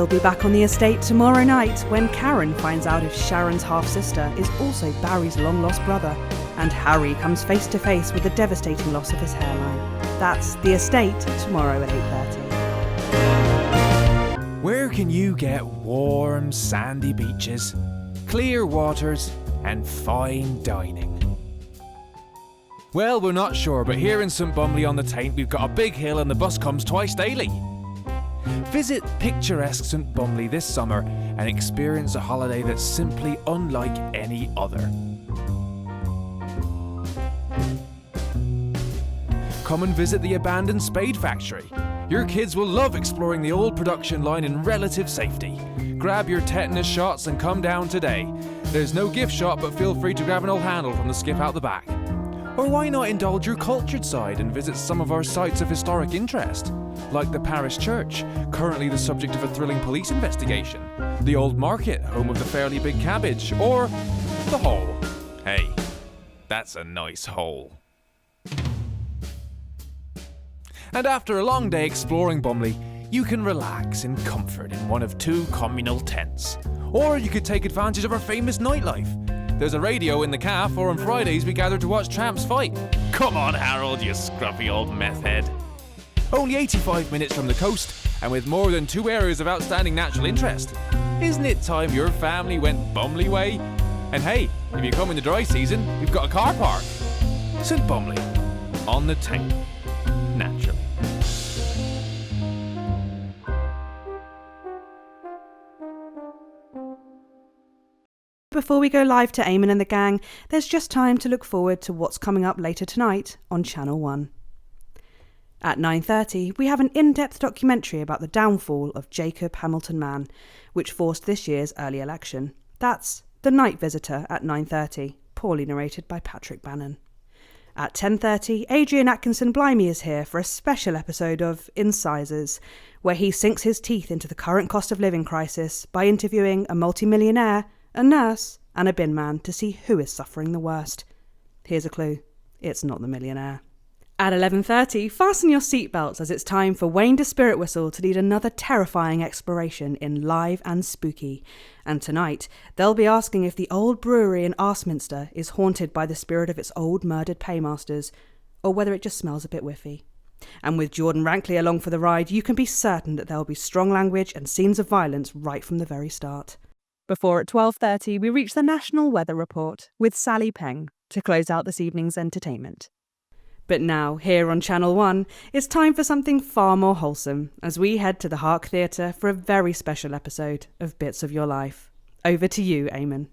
We'll be back on the estate tomorrow night when Karen finds out if Sharon's half-sister is also Barry's long-lost brother, and Harry comes face to face with the devastating loss of his hairline. That's The Estate tomorrow at 8:30. Where can you get warm, sandy beaches, clear waters, and fine dining? Well, we're not sure, but here in St Bumley on the Taint, we've got a big hill and the bus comes twice daily. Visit picturesque St Bumley this summer and experience a holiday that's simply unlike any other. Come and visit the abandoned Spade Factory. Your kids will love exploring the old production line in relative safety. Grab your tetanus shots and come down today. There's no gift shop, but feel free to grab an old handle from the skip out the back. Or why not indulge your cultured side and visit some of our sites of historic interest, like the parish church, currently the subject of a thrilling police investigation, the old market, home of the fairly big cabbage, or the Hole. Hey, that's a nice hole. And after a long day exploring Bumley, you can relax in comfort in one of 2 communal tents. Or you could take advantage of our famous nightlife. There's a radio in the cafe, or on Fridays we gather to watch tramps fight. Come on, Harold, you scruffy old meth head. Only 85 minutes from the coast, and with more than 2 areas of outstanding natural interest. Isn't it time your family went Bumley way? And hey, if you come in the dry season, we've got a car park. St Bumley, on the Taint, naturally. Before we go live to Eamon and the gang, there's just time to look forward to what's coming up later tonight on Channel 1. At 9:30, we have an in-depth documentary about the downfall of Jacob Hamilton Mann, which forced this year's early election. That's The Night Visitor at 9:30, poorly narrated by Patrick Bannon. At 10:30, Adrian Atkinson Blimey is here for a special episode of Incisors, where he sinks his teeth into the current cost of living crisis by interviewing a multimillionaire, a nurse, and a bin man to see who is suffering the worst. Here's a clue. It's not the millionaire. At 11:30, fasten your seatbelts as it's time for Wayne de Spirit Whistle to lead another terrifying exploration in Live and Spooky. And tonight, they'll be asking if the old brewery in Arsminster is haunted by the spirit of its old murdered paymasters, or whether it just smells a bit whiffy. And with Jordan Rankley along for the ride, you can be certain that there'll be strong language and scenes of violence right from the very start. Before at 12:30, we reach the National Weather Report with Sally Peng to close out this evening's entertainment. But now, here on Channel 1, it's time for something far more wholesome as we head to the Hark Theatre for a very special episode of Bits of Your Life. Over to you, Eamon.